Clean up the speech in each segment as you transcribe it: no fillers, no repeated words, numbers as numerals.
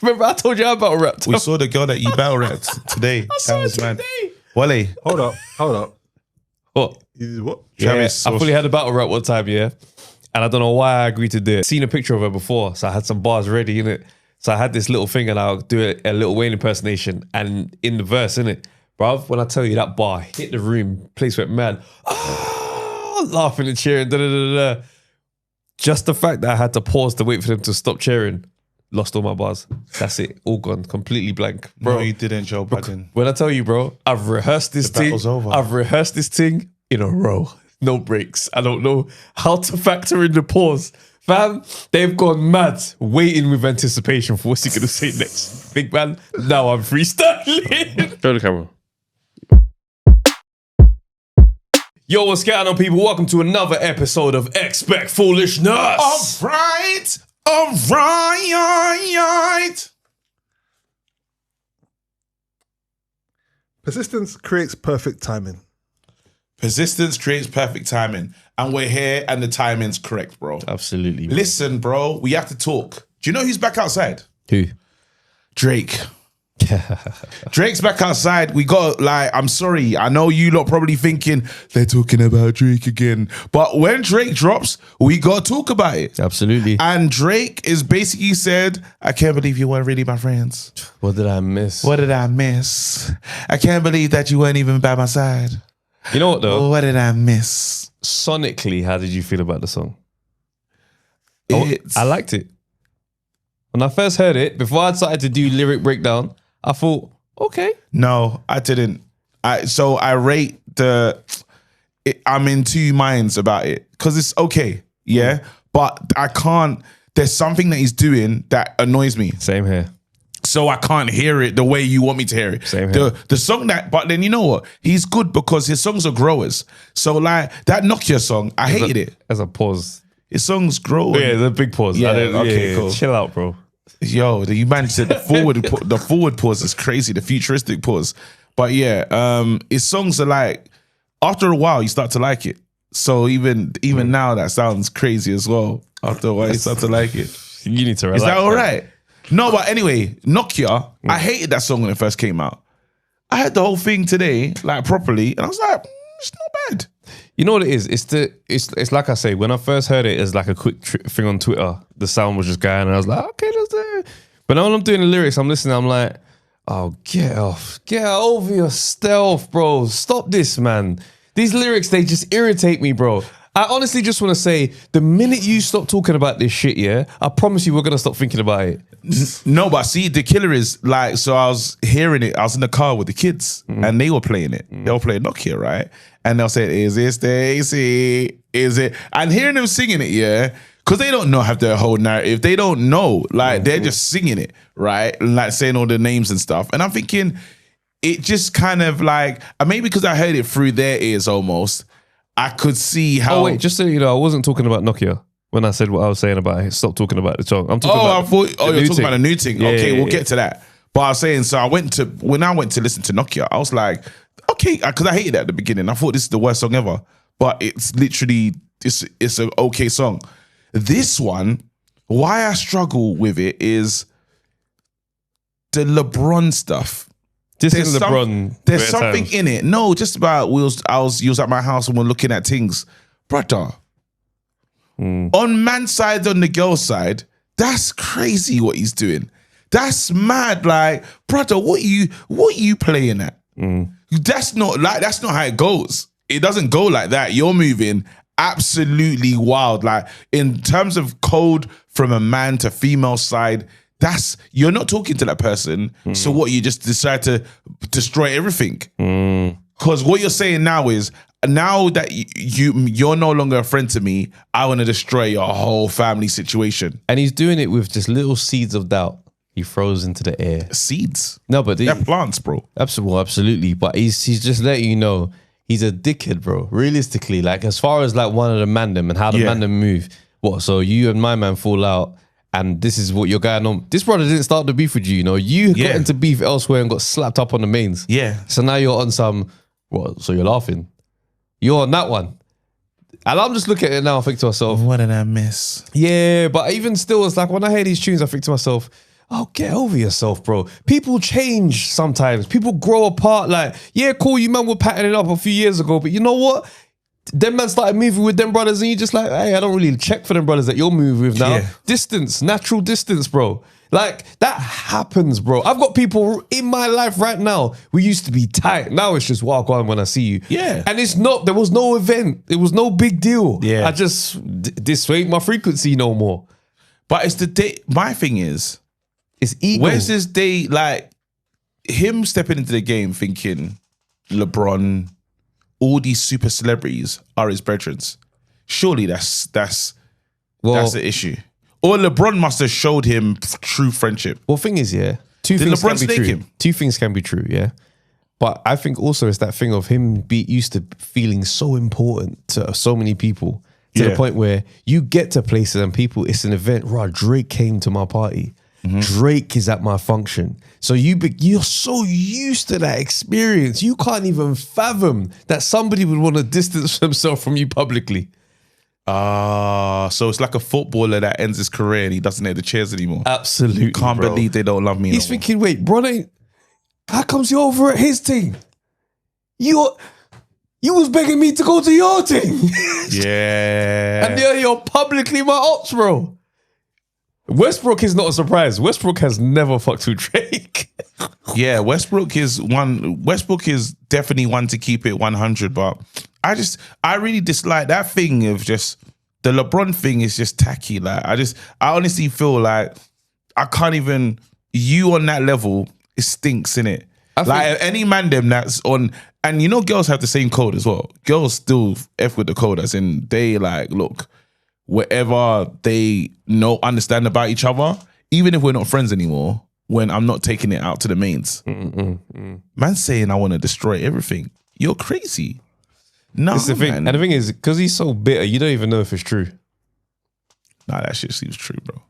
Remember, I told you I battle rapped. We saw the girl that you battle rapped today. That was mad. Wale. Hold up. What? What? Travis. I fully had a battle rap one time, yeah. And I don't know why I agreed to do it. Seen a picture of her before, so I had some bars ready, innit? So I had this little thing and I'll do a Lil Wayne impersonation and in the verse, innit? Bruv, when I tell you that bar hit the room, place went mad. Laughing and cheering, da-da-da-da-da. Just the fact that I had to pause to wait for them to stop cheering, lost all my bars. That's it, all gone, completely blank. Bro, No, you didn't, Joe Budden. when I tell you, bro, I've rehearsed this thing. battle's over. I've rehearsed this thing in a row. No breaks. I don't know how to factor in the pause. Fam, they've gone mad, waiting with anticipation for what's he gonna say next. Big man, now I'm freestyling. Show the camera. Yo, what's going on, people? Welcome to another episode of Expect Foolishness. All right. Persistence creates perfect timing. Persistence creates perfect timing. And we're here and the timing's correct, bro. Absolutely. Bro. Listen, bro, we have to talk. Do you know who's back outside? Who? Drake. Drake's back outside. We got, I'm sorry. I know you lot probably thinking they're talking about Drake again. But when Drake drops, we got to talk about it. Absolutely. And Drake is basically said, I can't believe you weren't really my friends. What did I miss? What did I miss? I can't believe that you weren't even by my side. You know what, though? What did I miss? Sonically, how did you feel about the song? It's, I liked it. When I first heard it, before I started to do lyric breakdown, I thought, okay. No, I didn't. I rate I'm in two minds about it because it's okay, yeah, but I can't. There's something that he's doing that annoys me, Same here. so I can't hear it the way you want me to hear it. Same here. The song that, but then you know what? He's good because his songs are growers. So like that Nokia song, I hated it. As a pause. His songs grow. Yeah, the big pause. Yeah, Okay, okay, cool. Chill out, bro. Yo, you managed to the forward pause is crazy, the futuristic pause. But yeah, his songs are like, after a while you start to like it. So even now that sounds crazy as well. After a while you start to like it. You need to relax. Is that all right? No, but anyway, Nokia, I hated that song when it first came out. I heard the whole thing today, like properly, and I was like, it's not bad. You know what it is? It's like I say, when I first heard it as like a quick thing on Twitter, the sound was just going and I was like, okay, let's do it. But now when I'm doing the lyrics, I'm listening, I'm like, oh, get over yourself, bro. Stop this, man. These lyrics, they just irritate me, bro. I honestly just want to say, the minute you stop talking about this shit, yeah, I promise you we're going to stop thinking about it. No, but see, the killer is like, so I was hearing it, I was in the car with the kids and they were playing it. They were playing Nokia, right? And they'll say, is it Stacy? Is it? And hearing them singing it, yeah, because they don't have their whole narrative. They don't know. Like, they're just singing it, right? And like saying all the names and stuff. And I'm thinking, it just kind of like, maybe because I heard it through their ears almost, I could see how. Oh, wait, just so you know, I wasn't talking about Nokia when I said what I was saying about it. Stop talking about the song. I'm talking about I thought, you're talking about a new thing. Yeah, Okay, yeah, we'll yeah. get to that. But I was saying, so when I went to listen to Nokia, I was like, okay, because I hated it at the beginning. I thought this is the worst song ever. But it's literally, it's an okay song. This one, why I struggle with it is the LeBron stuff. There's LeBron. There's something in it. No, just about you was at my house and we're looking at things. Brother, on man's side, on the girl's side, that's crazy what he's doing. That's mad. Like, brother, what you playing at? That's not how it goes. It doesn't go like that. You're moving absolutely wild. Like, in terms of code from a man to female side, you're not talking to that person. So what, you just decide to destroy everything? Because what you're saying now is, now that you're no longer a friend to me, I want to destroy your whole family situation. And he's doing it with just little seeds of doubt. He throws into the air. Seeds? No, but They're plants, bro. Absolutely. But he's just letting you know he's a dickhead, bro. Realistically, like, as far as like one of the mandem and how the mandem move. What? So you and my man fall out, and this is what you're going on. This brother didn't start the beef with you. You know, you got into beef elsewhere and got slapped up on the mains. Yeah. So now you're on some. What? So you're laughing. You're on that one. And I'm just looking at it now, I think to myself, what did I miss? Yeah, but even still, it's like when I hear these tunes, I think to myself, Oh, get over yourself, bro. People change sometimes. People grow apart. Like, yeah, cool, you man were patting it up a few years ago, but you know what? Them man started moving with them brothers, and you just like, hey, I don't really check for them brothers that you're moving with now. Yeah. Distance, natural distance, bro. Like, that happens, bro. I've got people in my life right now. We used to be tight. Now it's just walk on when I see you. Yeah. And there was no event. It was no big deal. Yeah. I just, this ain't my frequency no more. But it's the day. My thing is, It's ego. where's this day, like, him stepping into the game thinking LeBron, all these super celebrities are his brethren? Surely that's the issue. Or LeBron must have showed him true friendship. Well, thing is, yeah, two Did things LeBron can be snake true. him? Two things can be true, yeah. But I think also it's that thing of him be used to feeling so important to so many people to the Yeah. point where you get to places and people, it's an event. Right, Drake came to my party. Drake is at my function. So you're so used to that experience. You can't even fathom that somebody would want to distance themselves from you publicly. So it's like a footballer that ends his career and he doesn't hit the chairs anymore. Absolutely, Can't bro. believe they don't love me. He's no more. thinking, wait, bro, how comes you over at his team? You was begging me to go to your team. Yeah. And you're publicly my ops, bro. Westbrook is not a surprise. Westbrook has never fucked with Drake. Yeah, Westbrook is definitely one to keep it 100, but I really dislike that thing of just the LeBron thing is just tacky. Like I honestly feel like I can't even, you on that level, it stinks, innit? Like any man them that's on, and you know girls have the same code as well. Girls still F with the code, as in they like, look, whatever they understand about each other, even if we're not friends anymore, when I'm not taking it out to the mains. Man saying I want to destroy everything. You're crazy. No, That's the thing. man. And the thing is, because he's so bitter, you don't even know if it's true. Nah, that shit seems true, bro.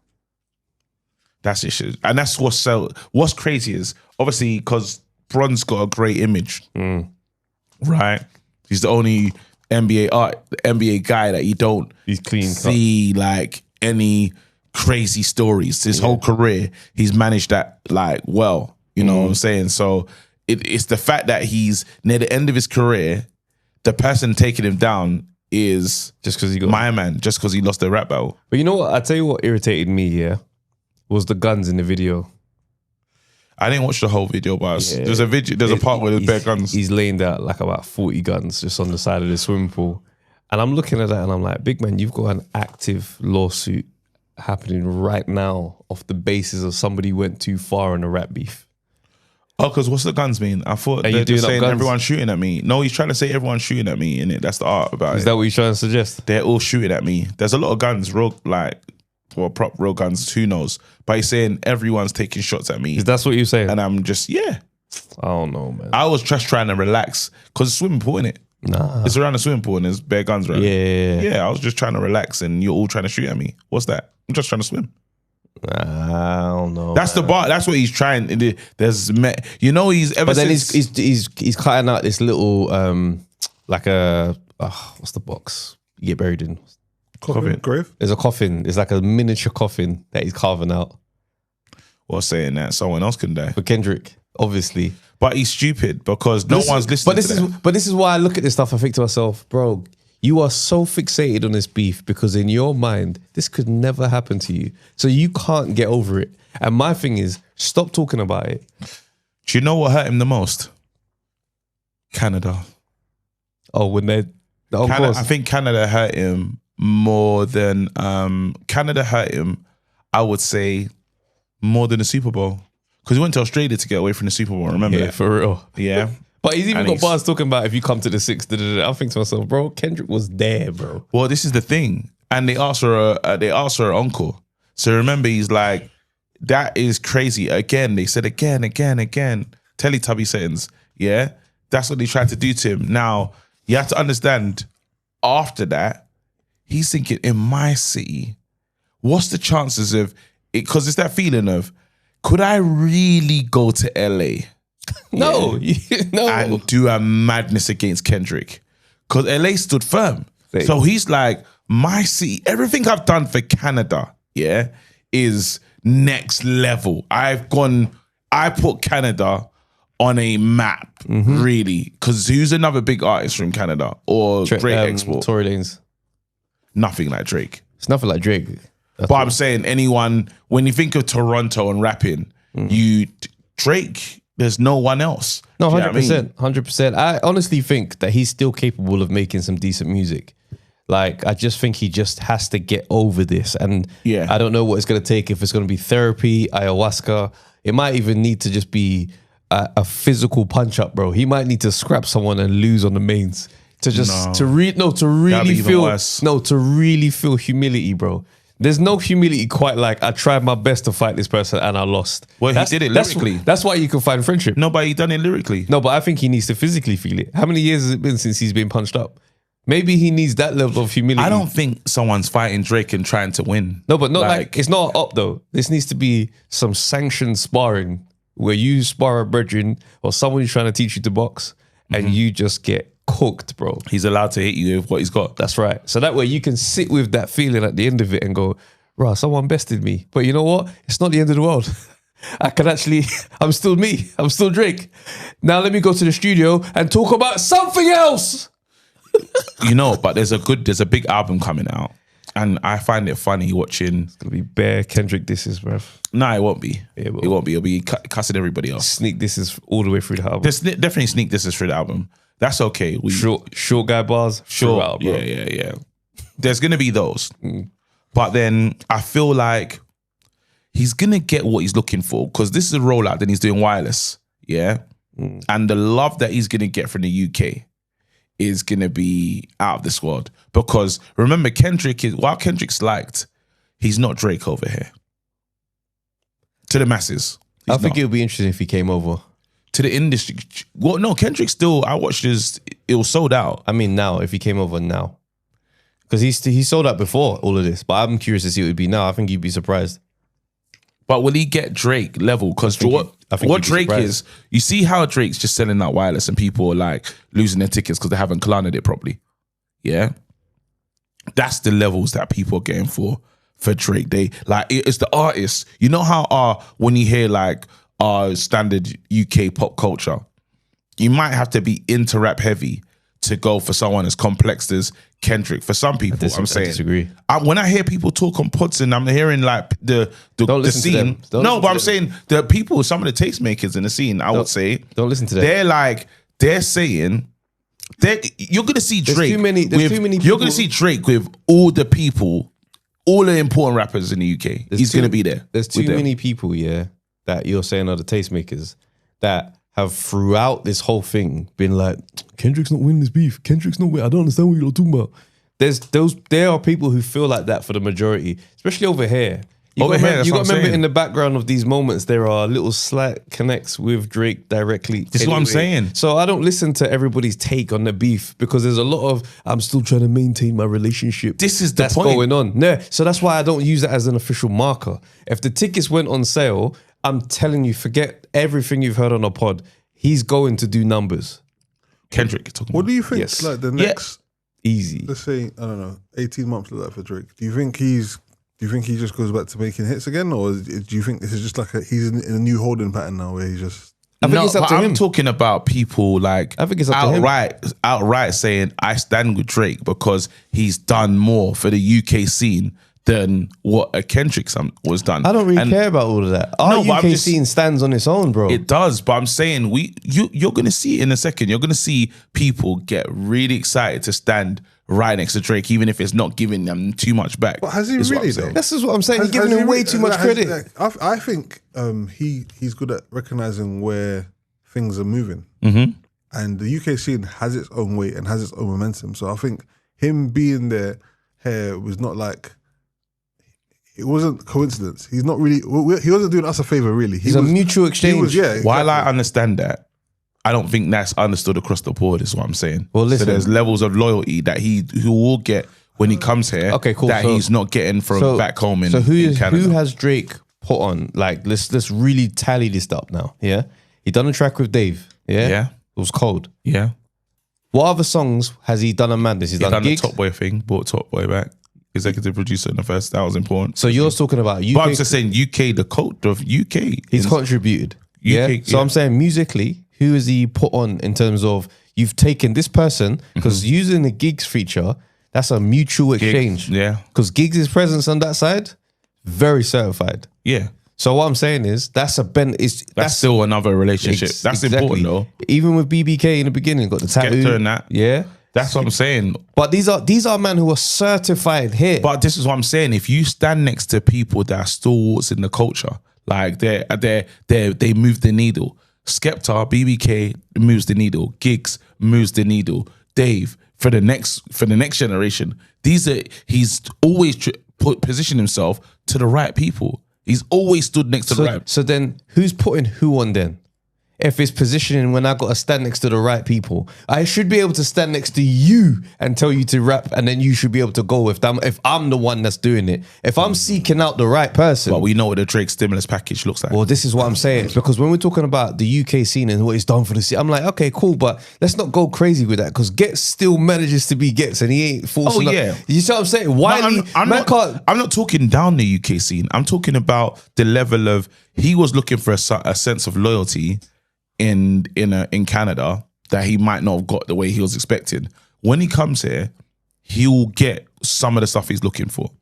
That's it, shit. And that's what's crazy is, obviously, because Bron's got a great image, right? He's the only NBA guy that you don't He's clean cut. see like any crazy stories. His whole career, he's managed that like well. You know what I'm saying? So it's the fact that he's near the end of his career, the person taking him down is Just because he got my man, just because he lost the rap battle. But you know what? I tell you what irritated me, yeah, was the guns in the video. I didn't watch the whole video, but there's a part where there's bare guns. He's laying out like about 40 guns just on the side of the swimming pool. And I'm looking at that and I'm like, big man, you've got an active lawsuit happening right now off the basis of somebody went too far in a rap beef. Oh, because what's the guns mean? I thought Are you they're doing just up saying guns? everyone's shooting at me. No, he's trying to say everyone's shooting at me, innit? That's the art about Is it. that what you're trying to suggest? They're all shooting at me. There's a lot of guns, real guns, who knows? But he's saying everyone's taking shots at me. Is that what you're saying? And I'm just, yeah. I don't know, man. I was just trying to relax because it's swimming pool, innit? Nah. It's around the swimming pool and there's bare guns around. Yeah. Yeah, I was just trying to relax and you're all trying to shoot at me. What's that? I'm just trying to swim. I don't know. That's the bar. That's what he's trying. There's, you know, he's ever But then since. he's cutting out this little like a what's the box you get buried in? Coffin, grave. There's a coffin. It's like a miniature coffin that he's carving out Well, saying that someone else can die. for Kendrick, obviously. But he's stupid because no one's listening to that. But this is why I look at this stuff. I think to myself, bro, you are so fixated on this beef because in your mind this could never happen to you, so you can't get over it. And my thing is, stop talking about it. Do you know what hurt him the most? Canada. Oh, when they, of Canada, course, I think Canada hurt him more than Canada hurt him. I would say more than the Super Bowl because he went to Australia to get away from the Super Bowl. Remember yeah, that? for real. Yeah. But he's even And got he's- bars talking about if you come to the six. I think to myself, bro, Kendrick was there, bro. Well, this is the thing, and they asked her her uncle. So remember, he's like, that is crazy. Again, they said again. Teletubby settings. Yeah, that's what they tried to do to him. Now you have to understand. After that, he's thinking, in my city, what's the chances of it? Because it's that feeling of, could I really go to LA? No, no. And do a madness against Kendrick because LA stood firm. So he's like, my city, everything I've done for Canada, yeah, is next level. I put Canada on a map, really. Because who's another big artist from Canada or Drake export? Tory Lanez. Nothing like Drake. It's nothing like Drake. But I'm saying anyone, when you think of Toronto and rapping, Drake, there's no one else. No, Do you know what I mean? 100%. I honestly think that he's still capable of making some decent music. Like, I just think he just has to get over this. And I don't know what it's going to take, if it's going to be therapy, ayahuasca. It might even need to just be a physical punch up, bro. He might need to scrap someone and lose on the mains to just to really feel humility, bro. There's no humility quite like I tried my best to fight this person and I lost. Well, he did it lyrically. That's why you can find friendship. No, but he done it lyrically. No, but I think he needs to physically feel it. How many years has it been since he's been punched up? Maybe he needs that level of humility. I don't think someone's fighting Drake and trying to win. No, but not like it's not up though. This needs to be some sanctioned sparring where you spar a brethren or someone who's trying to teach you to box and you just get cooked, bro. He's allowed to hit you with what he's got. That's right. So that way you can sit with that feeling at the end of it and go, right, someone bested me. But you know what? It's not the end of the world. I can actually, I'm still me. I'm still Drake. Now let me go to the studio and talk about something else. You know, but there's a big album coming out. And I find it funny watching. It's going to be bare Kendrick disses, bruv. No, it won't be. It will. It won't be. It'll be cussing everybody else. Sneak disses all the way through the album. There's definitely sneak disses through the album. That's okay. Short guy bars. Sure. Bro. Yeah. There's going to be those. But then I feel like he's going to get what he's looking for because this is a rollout, then he's doing wireless. Yeah. And the love that he's going to get from the UK is going to be out of this world. Because remember, while Kendrick's liked, he's not Drake over here. To the masses. I think it would be interesting if he came over. To the industry. Well, no, Kendrick still, I watched his, it was sold out. I mean now, if he came over now. Because he sold out before all of this. But I'm curious to see what it would be now. I think you'd be surprised. But will he get Drake level? Because what Drake is, you see how Drake's just selling out wireless and people are like losing their tickets because they haven't cloned it properly. Yeah? That's the levels that people are getting for Drake. They like it's the artists. You know how when you hear like standard UK pop culture, you might have to be into rap heavy to go for someone as complex as Kendrick. For some people, I'm saying. I disagree. When I hear people talk on pods and I'm hearing like the scene. No, but I'm saying the people, some of the tastemakers in the scene, I would say. Don't listen to them. They're saying, you're going to see Drake. There's too many people. You're going to see Drake with all the people, all the important rappers in the UK. He's going to be there. There's too many people, yeah, that you're saying are the tastemakers that have throughout this whole thing been like, Kendrick's not winning this beef. Kendrick's not winning. I don't understand what you're talking about. There are people who feel like that for the majority, especially over here. You got to remember in the background of these moments, there are little slight connects with Drake directly. This is what I'm saying. So I don't listen to everybody's take on the beef because there's a lot of, I'm still trying to maintain my relationship. This is the point. Going on. No, so that's why I don't use that as an official marker. If the tickets went on sale, I'm telling you, forget everything you've heard on a pod. He's going to do numbers. Kendrick, talking what about. do you think? Yes. Like the next, easy. Let's say, I don't know, 18 months like that for Drake. Do you think he just goes back to making hits again, or do you think this is just like he's in a new holding pattern now where he just? I think it's up to him. I'm talking about people like I think it's up to him. outright saying I stand with Drake because he's done more for the UK scene than what a Kendrick was done. I don't really care about all of that. Our UK scene stands on its own, bro. It does, but I'm saying you're going to see it in a second. You're going to see people get really excited to stand right next to Drake, even if it's not giving them too much back. But has he really though? This is what I'm saying. He's giving him way too much credit. I think he's good at recognizing where things are moving. And the UK scene has its own weight and has its own momentum. So I think him being there here was not like, it wasn't coincidence. He's not really, he wasn't doing us a favor really. He's a mutual exchange. Exactly. While I understand that, I don't think that's understood across the board is what I'm saying. Well, listen. So there's levels of loyalty that he will get when he comes here. Okay, cool. That he's not getting from back home in Canada. Who has Drake put on? Like, let's really tally this up now. Yeah, he done a track with Dave. Yeah, it was cold. Yeah. What other songs has he done on Madness? He's done Gigs? the Top Boy thing. Brought Top Boy back. executive producer in the first. That was important. So you're talking about UK. But I'm just saying UK, the cult of UK. He's contributed. UK, So I'm saying musically, who is he put on in terms of you've taken this person, because using the gigs feature, that's a mutual exchange. Yeah. Because Giggs' presence on that side, very certified. Yeah. So what I'm saying is that's That's still another relationship. That's important though. Even with BBK in the beginning, got the tattoo. Skepta and that. Yeah. That's what I'm saying. But these are men who are certified here. But this is what I'm saying. If you stand next to people that are stalwarts in the culture, like they move the needle. Skepta, BBK moves the needle. Giggs moves the needle. Dave for the next generation. He's always positioned himself to the right people. He's always stood next to the right. So then who's putting who on then? If it's positioning when I got to stand next to the right people, I should be able to stand next to you and tell you to rap, and then you should be able to go if I'm the one that's doing it. If I'm seeking out the right person. But we know what the Drake stimulus package looks like. Well, this is what I'm saying. Because when we're talking about the UK scene and what it's done for the scene, I'm like, okay, cool, but let's not go crazy with that, because Ghetts still manages to be Ghetts and he ain't forcing up. You see what I'm saying? Wiley, I'm not talking down the UK scene. I'm talking about the level of, he was looking for a sense of loyalty in Canada that he might not have got the way he was expecting. When he comes here, he'll get some of the stuff he's looking for.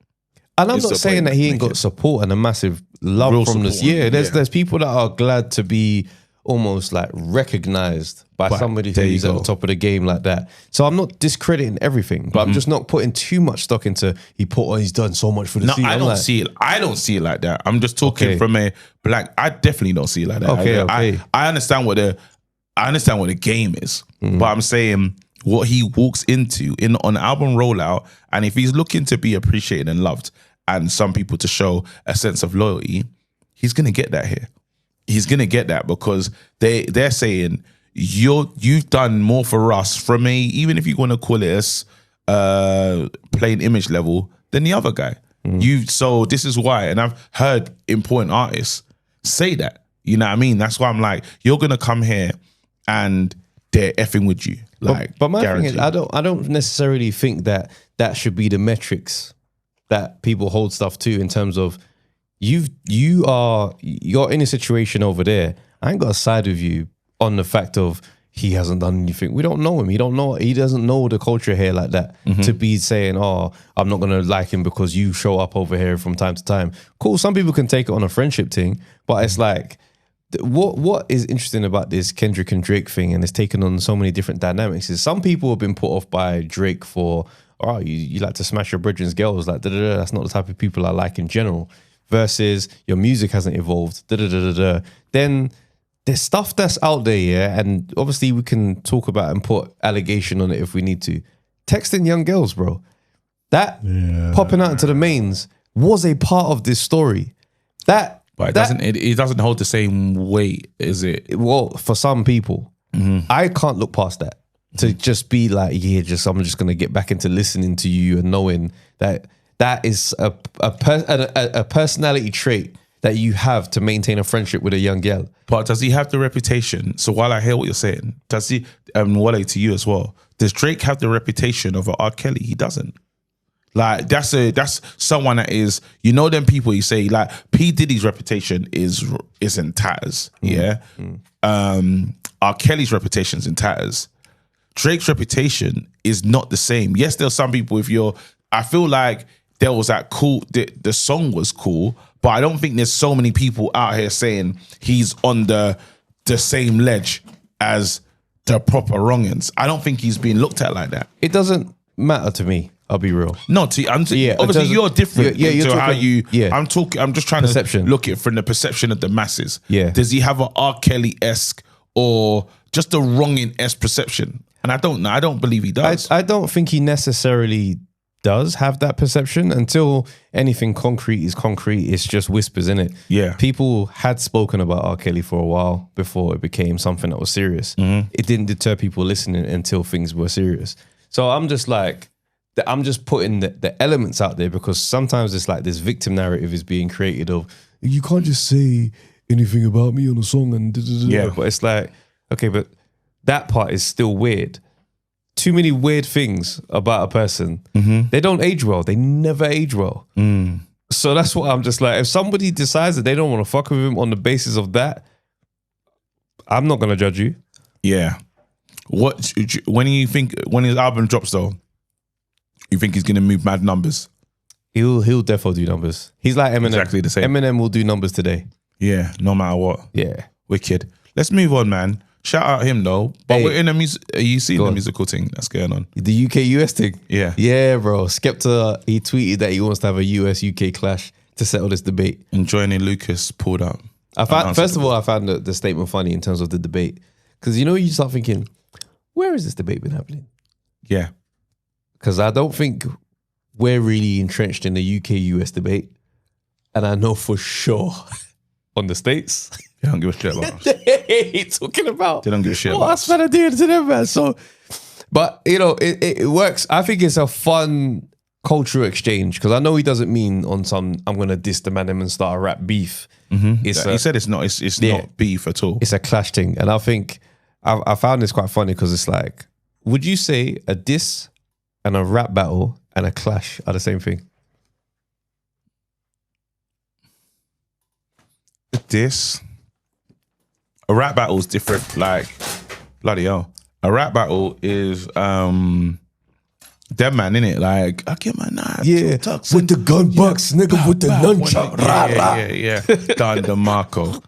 And I'm not saying that he ain't got support and a massive love Real from this. support. Yeah, there's people that are glad to be almost like recognized by somebody who's at the top of the game like that. So I'm not discrediting everything, but I'm just not putting too much stock into he's done so much for the scene. I don't see it like that. I'm just talking from a black. I definitely don't see it like that. I understand what the game is, but I'm saying what he walks into on album rollout, and if he's looking to be appreciated and loved, and some people to show a sense of loyalty, he's gonna get that here. He's gonna get that because they're saying you've done more for us from even if you want to call it a plain image level than the other guy. So this is why, and I've heard important artists say that. You know what I mean? That's why I'm like, you're gonna come here and they're effing with you. Like, but my guaranteed. thing is, I don't necessarily think that should be the metrics that people hold stuff to in terms of you're in a situation over there. I ain't got to side with you on the fact of he hasn't done anything. We don't know him. He doesn't know the culture here like that to be saying, oh, I'm not gonna like him because you show up over here from time to time. Cool. Some people can take it on a friendship thing, but it's like, what is interesting about this Kendrick and Drake thing, and it's taken on so many different dynamics, is some people have been put off by Drake for, oh, you like to smash your brethren's girls, like that's not the type of people I like in general. Versus your music hasn't evolved. Then there's stuff that's out there, yeah, and obviously we can talk about and put allegation on it if we need to. Texting young girls, bro. That popping out into the mains was a part of this story. But it doesn't hold the same weight, is it? Well, for some people, I can't look past that to just be like, I'm just gonna get back into listening to you and knowing that is a personality trait that you have to maintain a friendship with a young girl. But does he have the reputation? So while I hear what you're saying, does he, and Wale to you as well, does Drake have the reputation of a R. Kelly? He doesn't. Like that's someone that is, you know, them people you say, like P. Diddy's reputation is in tatters. Yeah. R. Kelly's reputation's in tatters. Drake's reputation is not the same. Yes, there's some people, I feel like there was that cool, the song was cool, but I don't think there's so many people out here saying he's on the same ledge as the proper wrongins. I don't think he's being looked at like that. It doesn't matter to me. I'll be real. No, obviously you're different to how you. Yeah. I'm just trying to look at it from the perception of the masses. Yeah. Does he have an R. Kelly-esque or just a wrongin-esque perception? And I don't know. I don't believe he does. I don't think he necessarily does have that perception until anything concrete is concrete. It's just whispers, innit? Yeah. People had spoken about R. Kelly for a while before it became something that was serious. It didn't deter people listening until things were serious. So I'm just like, I'm just putting the elements out there because sometimes it's like this victim narrative is being created of, you can't just say anything about me on a song and yeah. But it's like, okay, but that part is still weird. too many weird things about a person. They don't age well. They never age well. So that's what I'm just like. If somebody decides that they don't want to fuck with him on the basis of that, I'm not gonna judge you. Yeah. What when you think when his album drops though, you think he's gonna move mad numbers? He'll definitely do numbers. He's like Eminem. Exactly the same. Eminem will do numbers today. Yeah, no matter what. Yeah. Wicked. Let's move on, man. Shout out him though. But Hey. we're in a are you seeing Go the on. musical thing that's going on? The UK US thing. Yeah. Yeah, bro. Skepta, he tweeted that he wants to have a US UK clash to settle this debate. And Johnny Lucas pulled up. First of all, I found the statement funny in terms of the debate. Because you start thinking, where has this debate been happening? Yeah. Because I don't think we're really entrenched in the UK US debate. And I know for sure on the States, They don't give a shit about us. they talking about They don't give a shit what about us us. trying to do to them, man. So, but it works. I think it's a fun cultural exchange because I know he doesn't mean on some I'm gonna diss the man and start a rap beef. He said it's not. It's not beef at all. It's a clash thing, and I think I found this quite funny because it's like, would you say a diss and a rap battle and a clash are the same thing? A rap battle is different. Like bloody hell, a rap battle is dead man, innit? Like I get my knife, with the gun bucks, nigga, with the nunchuck. Yeah. Don DeMarco.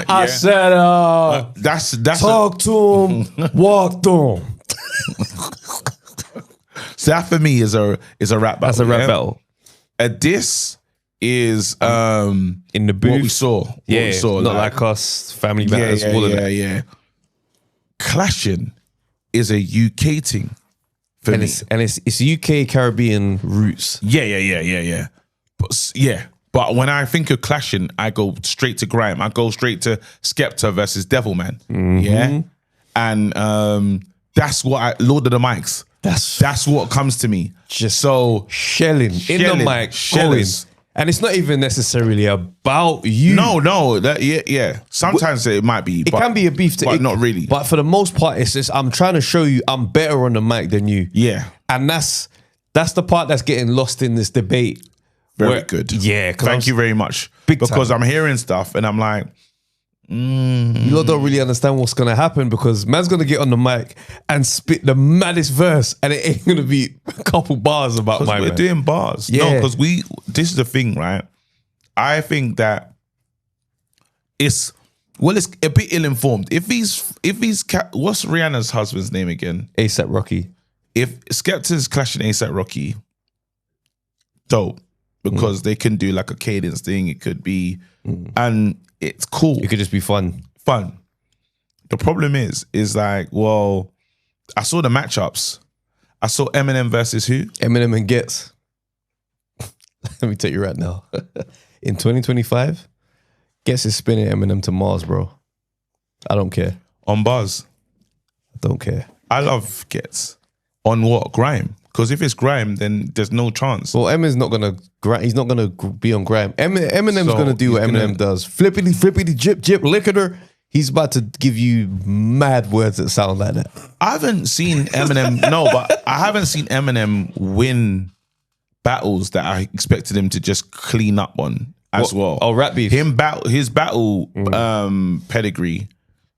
I said, That's talk to him, walk to him. so that for me is a rap battle. That's a rap yeah? battle. A diss is In the booth. what we saw. What we saw, not like us, family matters, all of that. yeah. Clashing is a UK thing for And me. it's UK Caribbean roots. Yeah. But when I think of clashing, I go straight to grime. I go straight to Skepta versus Devilman. Yeah, and that's what Lord of the Mics. That's what comes to me. Just so shelling in the mic, shellers. going. And it's not even necessarily about you. No, yeah. Sometimes it might be. It can be a beef, but not really. But for the most part, it's just I'm trying to show you I'm better on the mic than you. Yeah, and that's the part that's getting lost in this debate. very good. Yeah, thank you very much. Big because time. I'm hearing stuff and I'm like, You lot don't really understand what's gonna happen because man's gonna get on the mic and spit the maddest verse, and it ain't gonna be a couple bars about my we're man. doing bars. Yeah. No, because this is the thing, right? I think that it's a bit ill-informed. If he's what's Rihanna's husband's name again? ASAP Rocky. If Skepta's clashing ASAP Rocky, dope. Because they can do like a cadence thing. It could be, and it's cool. It could just be fun. The problem is like, well, I saw the matchups. I saw Eminem versus who? Eminem and Ghetts. Let me tell you right now. In 2025, Ghetts is spinning Eminem to Mars, bro. I don't care. On bars. I don't care. I love Ghetts. On what? Grime. Because if it's grime, then there's no chance. Well, Eminem's not gonna. He's not gonna be on grime. Eminem's So gonna do what he's Eminem gonna- does. Flippity, flippity, jip, jip, licketer. He's about to give you mad words that sound like that. I haven't seen Eminem. but I haven't seen Eminem win battles that I expected him to just clean up on as well. Oh, rap beef. His battle pedigree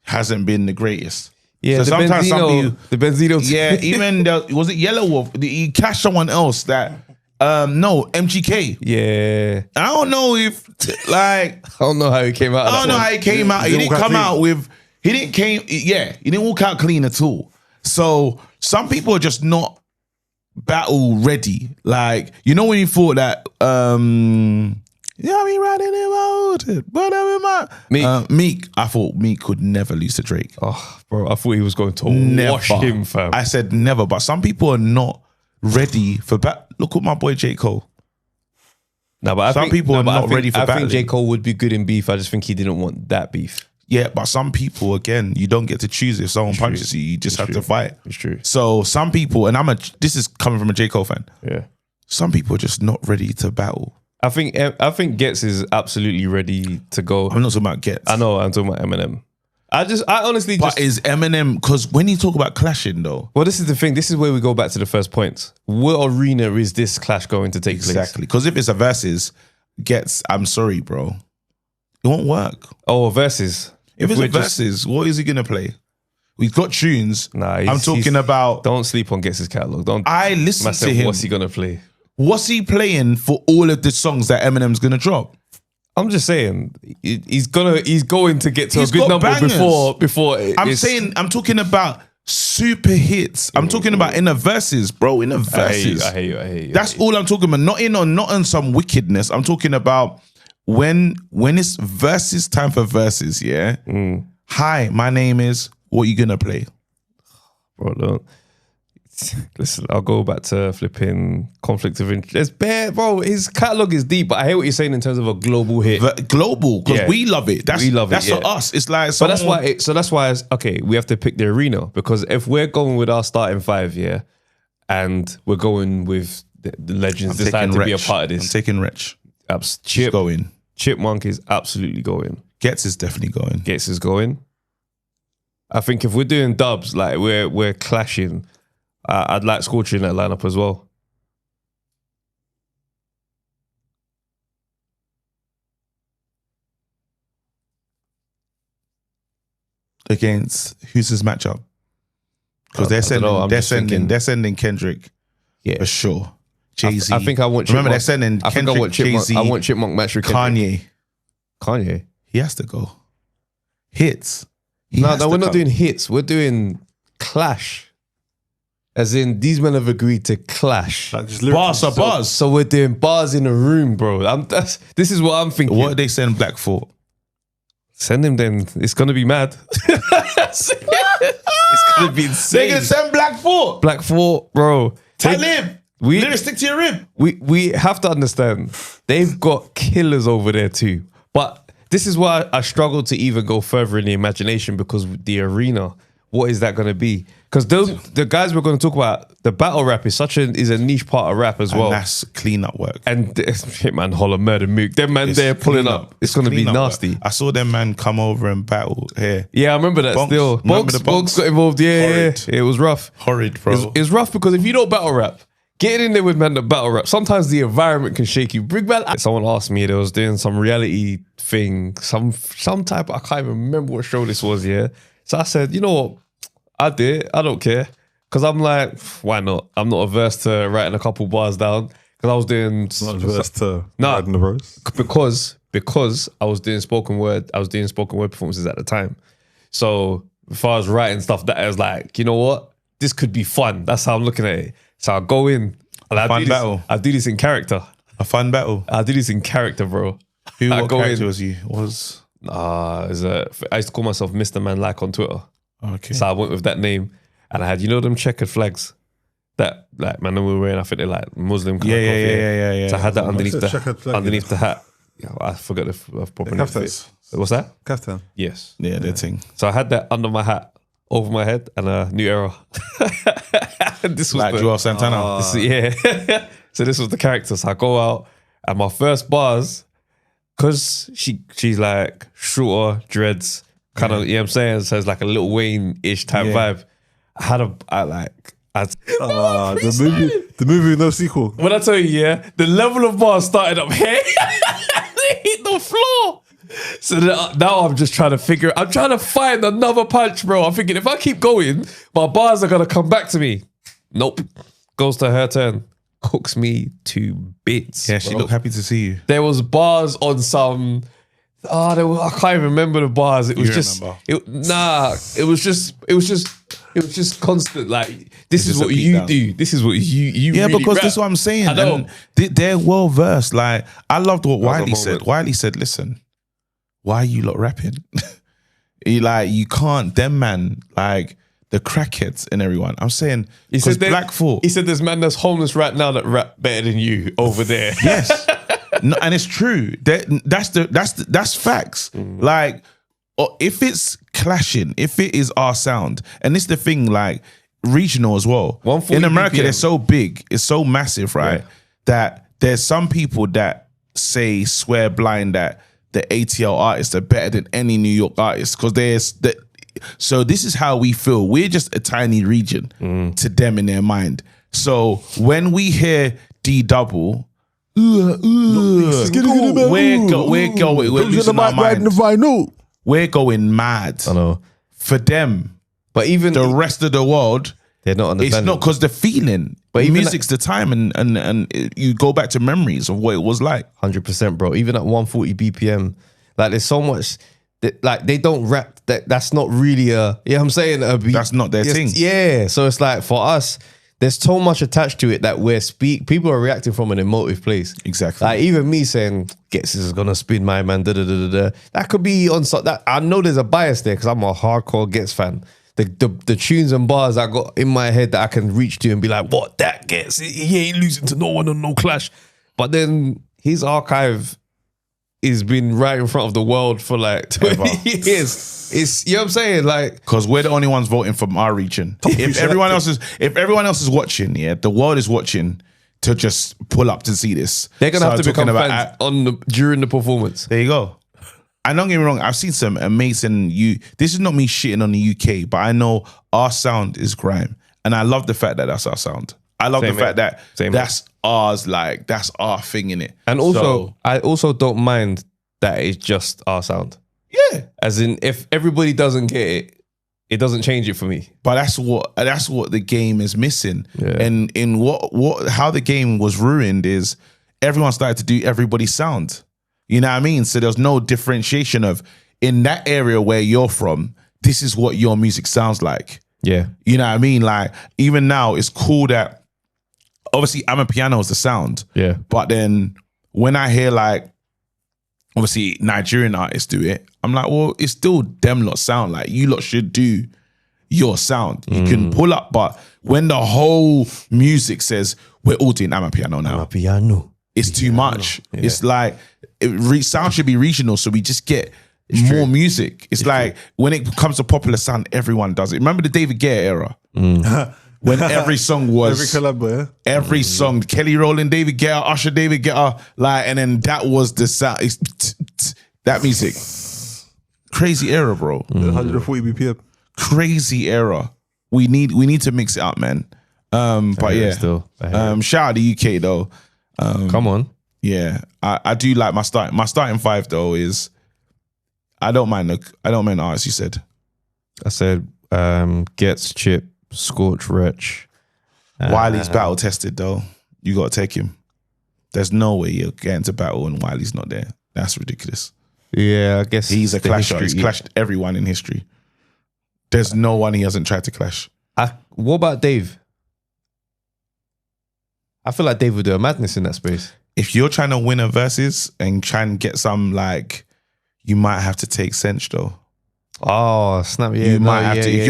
hasn't been the greatest. Yeah, So the sometimes Benzino. The Benzino. Yeah, even was it Yellow Wolf? He cashed someone else that no, MGK. Yeah. I don't know if like I don't know how he came out. I don't know how he came out. He didn't come out with he didn't walk out clean at all. So some people are just not battle ready. Like, you know when you thought that we riding the road, but Meek. I thought Meek could never lose to Drake. Oh, bro, I thought he was going to Never. wash him, fam. I said never, but some people are not ready for Look at my boy J. Cole. No, but Some people are not ready for I think battling. J. Cole would be good in beef. I just think he didn't want that beef. Yeah, but some people, again, you don't get to choose if someone punches you. You just have to fight. It's true. So some people, and this is coming from a J. Cole fan. Yeah. Some people are just not ready to battle. I think Ghetts is absolutely ready to go. I'm not talking about Ghetts. I know, I'm talking about Eminem. I honestly But is Eminem, because when you talk about clashing though. Well, this is the thing. This is where we go back to the first point. What arena is this clash going to take place? Exactly. Because if it's a versus, Ghetts, I'm sorry, bro. It won't work. Oh, versus. If it's a versus, what is he going to play? We've got tunes. Nah, I'm talking about. Don't sleep on Ghetts' catalog. Don't. I listen to him. What's he gonna play? What's he playing for all of the songs that Eminem's gonna drop? I'm just saying he's going to get to He's a good got number bangers. before. I'm talking about super hits. I'm talking about in the verses, bro. In the verses. I hear you. That's all I'm talking about. Not on some wickedness. I'm talking about when it's verses time for verses. Yeah. Hi, my name is. What you gonna play? Bro, look. Listen, I'll go back to flipping conflict of interest. There's bare, bro. His catalog is deep, but I hear what you're saying in terms of a global hit. Global, because we love it. We love it. That's for us. It's like, but that's why. That's why. Okay, we have to pick the arena, because if we're going with our starting five, and we're going with the legends deciding to be a part of this. I'm taking Rich. Chip going. Chipmunk is absolutely going. Ghetts is definitely going. Ghetts is going. I think if we're doing dubs, like we're clashing, I'd like Scorcher in that lineup as well. Against who's his matchup? Because they're sending Kendrick, for sure. Jay-Z. I think I want. Remember, they're sending Kendrick, Jay-Z. I want Chipmunk match with Kendrick. Kanye. He has to go. Hits. No, we're not doing hits. We're doing clash. As in, these men have agreed to clash. Like just Bars are bars. So we're doing bars in a room, bro. This is what I'm thinking. What do they send Black for? Send him then. It's going to be mad. It's going to be insane. They're going to send Black for? Black 4, bro. Tight lip. Lyrics stick to your rib. We have to understand, they've got killers over there too. But this is why I struggle to even go further in the imagination, because the arena, what is that going to be? Because the guys we're going to talk about, the battle rap is a niche part of rap as well. And that's cleanup work. And Hitman, Holler, Murder, Mook, them man there pulling up. It's going to be nasty. Work. I saw them man come over and battle here. Yeah, I remember that. Still, Bonks got involved. Yeah, it was rough. Horrid, bro. It was rough because if you don't battle rap, getting in there with man that battle rap, sometimes the environment can shake you. Big man. Someone asked me, they was doing some reality thing, some type. I can't even remember what show this was. Yeah, so I said, you know what, I did. I don't care, because I'm like, why not? I'm not averse to writing a couple bars down, because I was doing not averse to writing the verse, because I was doing spoken word. I was doing spoken word performances at the time. So as far as writing stuff, that I was like, you know what, this could be fun. That's how I'm looking at it. So I'll go in. I do this in character. A fun battle. I do this in character, bro. What character was you? I used to call myself Mr. Man Like on Twitter. Okay. So I went with that name, and I had, them checkered flags that like man we were wearing. I think they're like Muslim. Yeah. So I had that underneath the hat. Yeah, I forgot the proper name. What's that? Kaftan. Yes. Yeah, that thing. So I had that under my hat, over my head, and a New Era. This was like Joel Santana. So this was the character. So I go out, and my first bars, because she's like shorter, dreads, kind of, you know what I'm saying? So it's like a Lil Wayne-ish type vibe. The movie with no sequel. When I tell you, the level of bars started up here. They hit the floor. So now I'm just trying to find another punch, bro. I'm thinking, if I keep going, my bars are going to come back to me. Nope. Goes to her turn. Cooks me to bits. Yeah, she looked happy to see you. There was bars on some... I can't even remember the bars. It was it was just constant. Like, this is what you do. This is what you yeah, really because rap. that's what I'm saying. I know. And they're well versed. Like, I loved what Wiley said. Wiley said, listen, why are you lot rapping? You can't, them man, like the crackheads and everyone. I'm saying, because Black Thought. He said there's man that's homeless right now that rap better than you over there. Yes. No, and it's true. That's facts. Like, if it's clashing, if it is our sound, and it's the thing, like regional as well. In America, BPM. They're so big, it's so massive, right? Yeah. That there's some people that swear blind that the ATL artists are better than any New York artist because so this is how we feel. We're just a tiny region to them in their mind. So when we hear D double, we're losing our mind. We're going mad. I know. For them, but even the rest of the world, they're not understanding. It's not because they're feeling. But even music's the time, and you go back to memories of what it was like. 100%, bro. Even at 140 BPM, like there's so much. Like they don't rap. That's not really a. Yeah, I'm saying that's not their thing. Yeah, so it's like for us, there's so much attached to it that people are reacting from an emotive place. Exactly. Like even me saying, "Ghetts is gonna spin my man." That could be on that. I know there's a bias there because I'm a hardcore Ghetts fan. The tunes and bars I got in my head that I can reach to and be like, "What that Ghetts? He ain't losing to no one on no clash." But then his archive has been right in front of the world for like 20 years. It's, you know what I'm saying? Like, because we're the only ones voting from our region. If everyone else is watching, yeah, the world is watching to just pull up to see this. They're gonna have to become fans during the performance. There you go. And don't get me wrong, I've seen some amazing. This is not me shitting on the UK, but I know our sound is grime, and I love the fact that that's our sound. I love the fact that that's ours, like that's our thing in it. And also, I also don't mind that it's just our sound. Yeah, as in, if everybody doesn't get it, it doesn't change it for me. But that's what the game is missing. Yeah. And in how the game was ruined is everyone started to do everybody's sound. You know what I mean? So there's no differentiation of in that area where you're from, this is what your music sounds like. Yeah. You know what I mean? Like even now, it's cool that obviously Amapiano is the sound. Yeah. But then when I hear like obviously Nigerian artists do it, I'm like, well, it's still them lot sound. Like you lot should do your sound. You can pull up, but when the whole music says we're all doing Amapiano now, it's too much. Yeah. It's like sound should be regional, so we just get more music. It's like when it comes to popular sound, everyone does it. Remember the David Guetta era? When every song was every song, Kelly Rowland, David Guetta, Usher, David Guetta, like, and then that was the sound. That music, crazy era, bro. 140 BPM, crazy era. We need to mix it up, man. But yeah, shout out the UK though. Come on, yeah, I do like my starting five though is I don't mind the artists you said. I said Ghetts, Chip, Scorch, Wretch. Wiley's battle tested though. You got to take him. There's no way you're getting to battle and Wiley's not there. That's ridiculous. Yeah, I guess he's a clasher. He's clashed everyone in history. There's no one he hasn't tried to clash. What about Dave? I feel like Dave would do a madness in that space. If you're trying to win a versus and try and get some, like, you might have to take Sench though. Oh, snap! Yeah, you might have to. If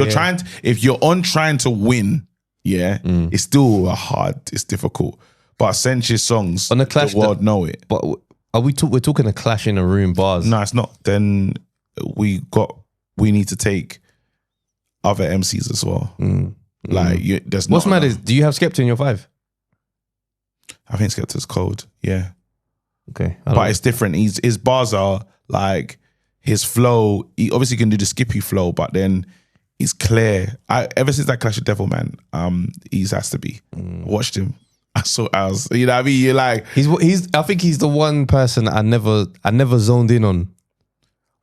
you're trying to win, it's still it's difficult. But Sench's songs, on the Clash, the world know it. But we're talking a Clash in a room bars? No, it's not. Then we need to take other MCs as well. Like, there's what's mad is, do you have Skepta in your five? I think Skepta's cold. Yeah. Okay, but it's different. His bars are like. His flow, he obviously can do the Skippy flow, but then he's clear. Ever since that Clash of Devil, man, he's has to be. I watched him. I was, you know what I mean? You're like, I think he's the one person I never zoned in on.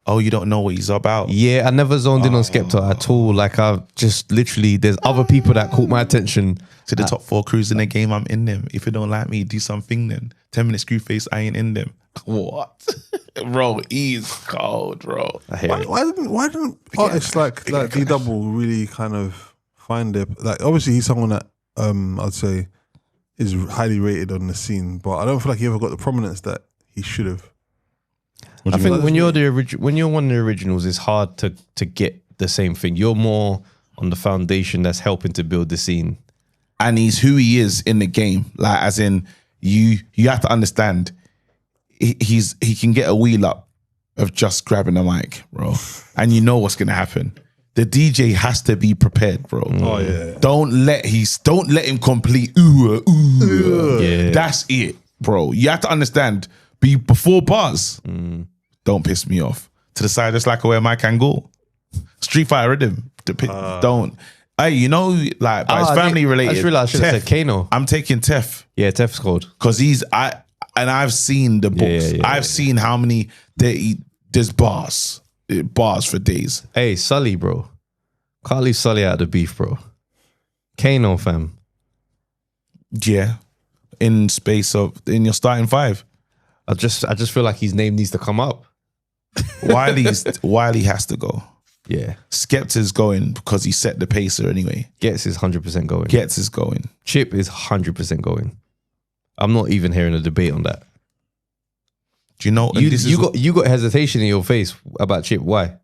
Oh, you don't know what he's about? Yeah, I never zoned in on Skepta at all. Like I've just literally, there's other people that caught my attention. To the top 4 crews in the game, I'm in them. If you don't like me, do something then. 10-minute screw face, I ain't in them. What? Bro, he's cold, bro. Why didn't artists like D Double really kind of find their, like, obviously he's someone that I'd say is highly rated on the scene, but I don't feel like he ever got the prominence that he should have. I think when you're one of the originals, it's hard to get the same thing. You're more on the foundation that's helping to build the scene. And he's who he is in the game. Like, as in, you have to understand, he can get a wheel up of just grabbing the mic, bro. And you know what's gonna happen. The DJ has to be prepared, bro. Oh yeah. Don't let him complete Yeah. That's it, bro. You have to understand, before bars. Don't piss me off. To the side, just like where my can go. Street Fighter Rhythm. Don't. Hey, you know, like, but it's family related. I just realized I should have said Kano. I'm taking Tef. Yeah, Tef's cold. Because I've seen the books. I've seen how many, there's bars for days. Hey, Sully, bro. Can't leave Sully out of the beef, bro. Kano, fam. Yeah. In your starting five. I just feel like his name needs to come up. Wiley has to go. Yeah. Skepta's going because he set the pacer anyway. Ghetts is 100% going. Ghetts is going. Chip is 100% going. I'm not even hearing a debate on that. Do you know? You got hesitation in your face about Chip. Why?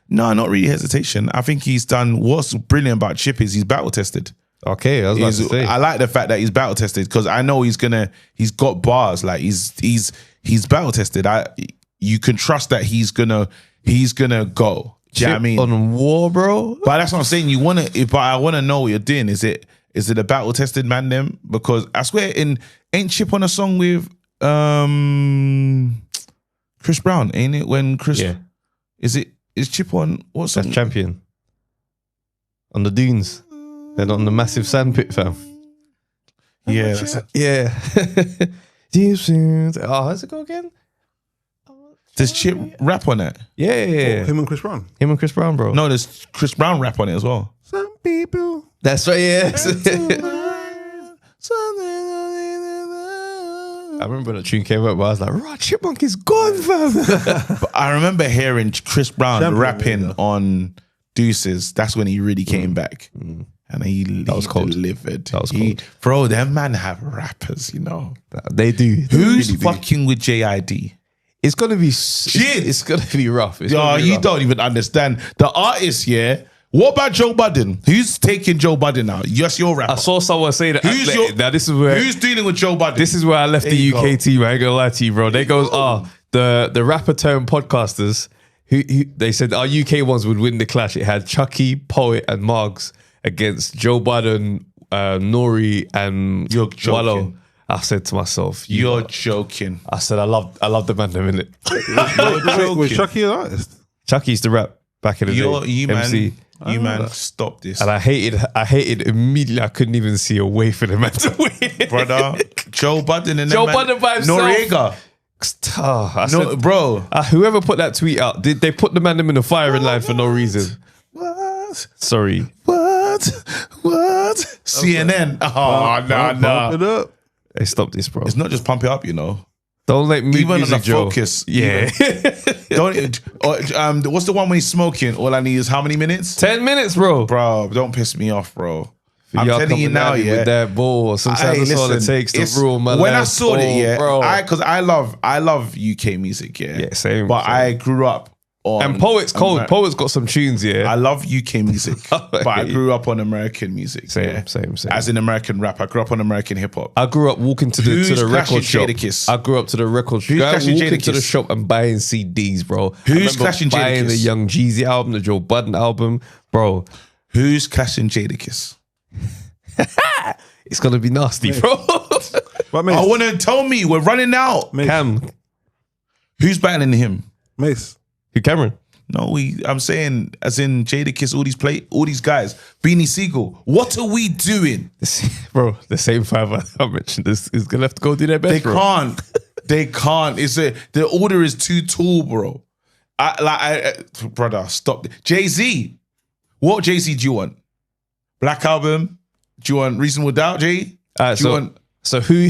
No, not really hesitation. I think he's done. What's brilliant about Chip is he's battle tested. Okay, I was about to say. I like the fact that he's battle tested because I know he's got bars. Like he's battle tested. You can trust that he's gonna go. Do you know what I mean? On war, bro. But that's what I'm saying. But I wanna know what you're doing. Is it a battle tested man then? Because I swear ain't Chip on a song with Chris Brown, ain't it? When Chris is Chip on what song? That's Champion. On the dunes. Then on the massive sandpit, fam. Yeah. Yeah. Deep soon. Oh, how's it go again? Does Chip rap on it? Yeah. Him and Chris Brown. Him and Chris Brown, bro. No, there's Chris Brown rap on it as well. Some people. That's right, yeah. I remember when the tune came up, but I was like, right, Chipmunk is gone, fam. But I remember hearing Chris Brown Champion, rapping on Deuces. That's when he really came back. And he was cold. delivered. That was cold. Bro, them man have rappers, you know. They do. Who's really do. fucking with JID? It's gonna be Shit. It's gonna be rough. You don't even understand. The artist, yeah. What about Joe Budden? Who's taking Joe Budden out? Yes, your rapper. I saw someone say that. Now this is who's dealing with Joe Budden? This is where I left There the you UK go. team. I ain't gonna lie to you, bro. They goes, the rapper turned podcasters. Who they said our UK ones would win the clash. It had Chucky, Poet, and Margs against Joe Budden, Nori, and You're joking. Wallow. I said to myself, You're joking. I said I love the man them, innit? Was Chucky an artist? Chucky used to rap back in the day. You MC. man, stop this. And I hated immediately. I couldn't even see a way for the man to win. Brother, Joe Budden and Joe Budden by himself. Noriega. I said, bro. Whoever put that tweet out, did they put the man in the firing line for no reason? What? Sorry. What? CNN. Oh, Pump it no. up. Hey, stop this, bro. It's not just pump it up, you know. Don't let me Even on music, the Joe. focus. Yeah. What's the one when he's smoking? All I need is how many minutes? 10 minutes, bro. Bro, don't piss me off, bro. I'm Y'all telling you coming now, at me yeah. with that ball. Sometimes that's all it takes to rule my life. When I saw it, yeah, bro. because I love UK music, yeah. Yeah, same. But I grew up on and Poet's cold. Poet's got some tunes, yeah. I love UK music, but I grew up on American music. Same, yeah. same. As in American rap, I grew up on American hip hop. I grew up walking to the record shop. Jadakiss? I grew up to the record shop. clashing Walking to the Jadakiss? shop and buying CDs, bro. Who's I remember clashing buying Jadakiss? the Young Jeezy album, the Joe Budden album, bro. Who's clashing Jadakiss? It's gonna be nasty, bro. But Mace, I want to tell me we're running out. Mace, Cam, Who's battling him? Mace. who Cameron? No, I'm saying as in Jadakiss, all these guys, Beanie Siegel. What are we doing? Bro, the same five I mentioned is gonna have to go do their best. They bro. can't. They can't. The order is too tall, bro. Brother, stop. Jay-Z. What Jay-Z do you want? Black Album? Do you want Reasonable Doubt, Jay? Alright, Do you want? so who?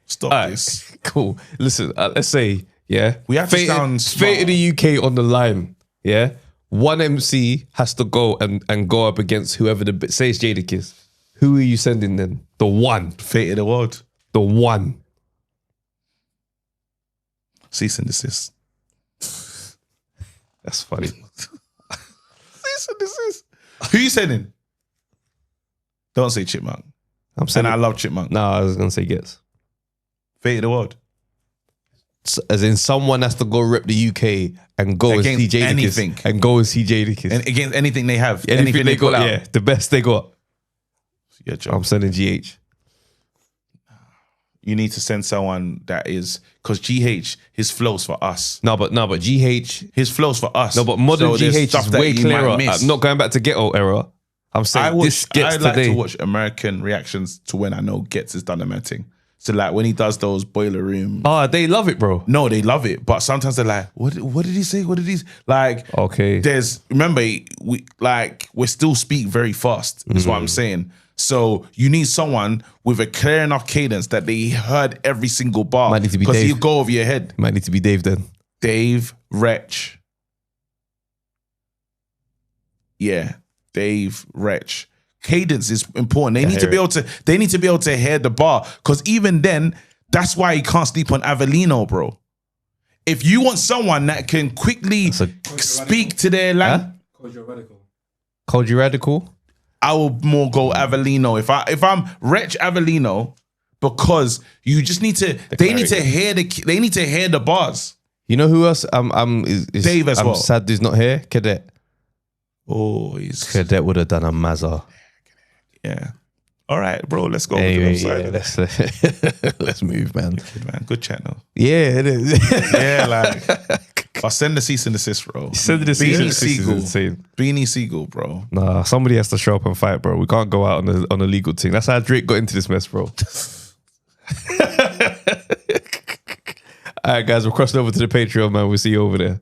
Stop Alright, this. cool. Listen, let's say, yeah, We have to sound fate of the UK on the line. Yeah, one MC has to go and go up against whoever say it's Jadakiss. Who are you sending then? The one. Fate of the world. The one. Cease and desist. That's funny. Cease and desist. Who you sending? Don't say Chipmunk. I'm And sending. I love Chipmunk. No, I was gonna say Ghetts. Fate of the world. As in, someone has to go rep the UK and go and see Against Jadakiss. anything. And go and see Jadakiss. And against anything they have. anything they pull got, out. yeah, the best they got. Yeah, Joe. I'm sending GH. you need to send someone that is, because GH, his flow's for us. No, but GH. His flow's for us. No, but modern So there's GH stuff is that way you might clearer. miss. I'm not going back to ghetto era. I'm saying this gets I like today. to watch American reactions to when I know Ghetts has done a mad thing. So like when he does those boiler room. Oh, they love it, bro. No, they love it, but sometimes they're like, "What did he say? What did he like?" Okay. Remember we still speak very fast. Is what I'm saying. So you need someone with a clear enough cadence that they heard every single bar. Might need to be because Dave. he'll go over your head. Might need to be Dave then. Dave, Wretch. Yeah, Dave, Wretch. Cadence is important. They need to be able to. They need to be able to hear the bar, because even then, that's why you can't sleep on Avellino, bro. If you want someone that can quickly speak to their language, Called you radical. I will more go Avellino. If I'm Wretch Avellino, because you just need to. They need to hear the bars. You know who else? Is Dave as well. I'm sad he's not here. Cadet. Oh, he's Cadet would have done a mazza. yeah. All right, bro. Let's go. Anyway, Over to the side. let's move, man. Good channel. Yeah, it is. Yeah, like I'll send the cease and desist, bro. Send the cease and desist is Siegel. insane. Beanie Siegel, bro. Nah, somebody has to show up and fight, bro. We can't go out on a legal thing. That's how Drake got into this mess, bro. All right, guys, we're crossing over to the Patreon, man. We'll see you over there.